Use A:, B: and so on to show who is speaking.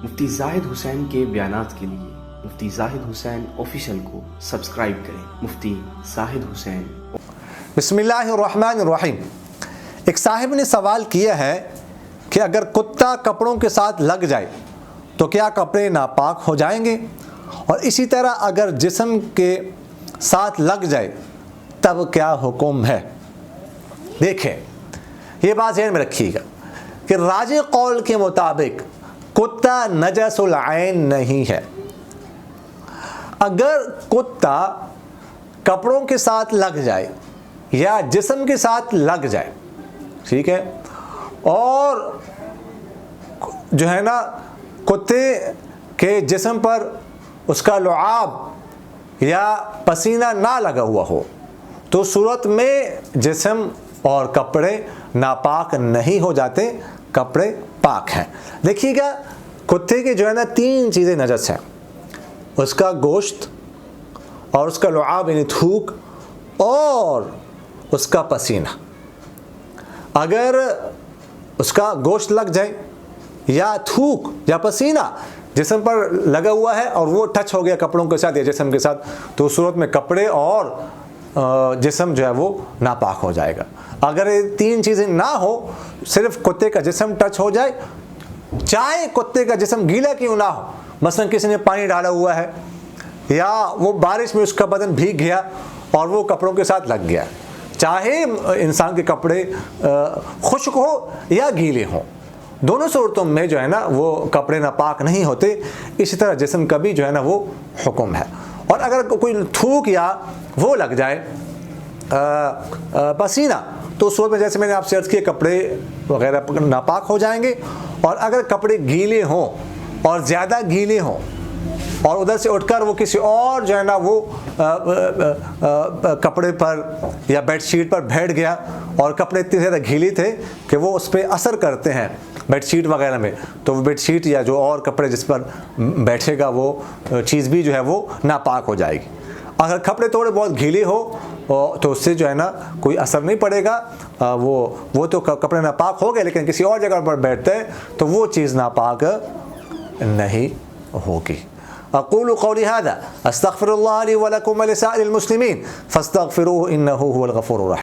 A: مفتی زاہد حسین کے بیانات کے لیے مفتی زاہد حسین آفیشیل کو سبسکرائب کریں۔ مفتی زاہد حسین۔
B: بسم اللہ الرحمن الرحیم۔ ایک صاحب نے سوال کیا ہے کہ اگر کتا کپڑوں کے ساتھ لگ جائے تو کیا کپڑے ناپاک ہو جائیں گے، اور اسی طرح اگر جسم کے ساتھ لگ جائے تب کیا حکم ہے؟ دیکھیں، یہ بات ذہن میں رکھیے گا کہ راجح قول کے مطابق کتا نجس العین نہیں ہے۔ اگر کتا کپڑوں کے ساتھ لگ جائے یا جسم کے ساتھ لگ جائے، ٹھیک ہے، اور جو ہے نا کتے کے جسم پر اس کا لعاب یا پسینہ نہ لگا ہوا ہو تو صورت میں جسم اور کپڑے ناپاک نہیں ہو جاتے، کپڑے پاک ہیں۔ دیکھیے گا، کتے کے جو ہے نا 3 چیزیں نجس ہیں: اس کا گوشت، اور اس کا لعاب یعنی تھوک، اور اس کا پسینہ۔ اگر اس کا گوشت لگ جائے یا تھوک یا پسینہ جسم پر لگا ہوا ہے اور وہ ٹچ ہو گیا کپڑوں کے ساتھ یا جسم کے ساتھ، تو اس صورت میں کپڑے اور جسم جو ہے وہ ناپاک ہو جائے گا۔ اگر یہ 3 چیزیں نہ ہو، صرف کتے کا جسم ٹچ ہو جائے، چاہے کتے کا جسم گیلا کیوں نہ ہو، مثلا کسی نے پانی ڈالا ہوا ہے یا وہ بارش میں اس کا بدن بھیگ گیا اور وہ کپڑوں کے ساتھ لگ گیا، چاہے انسان کے کپڑے خشک ہو یا گیلے ہوں، دونوں صورتوں میں جو ہے نا وہ کپڑے ناپاک نہیں ہوتے۔ اسی طرح جسم کا بھی جو ہے نا وہ حکم ہے۔ اور اگر کوئی تھوک یا وہ لگ جائے پسینہ، تو اس صورت میں جیسے میں نے آپ سے عرض کیا کپڑے وغیرہ ناپاک ہو جائیں گے۔ اور اگر کپڑے گیلے ہوں اور زیادہ گیلے ہوں اور ادھر سے اٹھ کر وہ کسی اور جو ہے نا وہ کپڑے پر یا بیڈ شیٹ پر بیٹھ گیا اور کپڑے اتنے زیادہ گیلے تھے کہ وہ اس پہ اثر کرتے ہیں بیڈ شیٹ وغیرہ میں، تو وہ بیڈ شیٹ یا جو اور کپڑے جس پر بیٹھے گا وہ چیز بھی جو ہے وہ ناپاک ہو جائے گی۔ اگر کپڑے تھوڑے بہت گیلے ہو تو اس سے جو ہے نا کوئی اثر نہیں پڑے گا، وہ تو کپڑے ناپاک ہو گئے، لیکن کسی اور جگہ پر بیٹھتے ہیں تو وہ چیز ناپاک نہیں ہوگی۔ اقول قولی هذا استغفر الله لي ولكم ولسائر المسلمين فاستغفروه انه هو الغفور الرحيم۔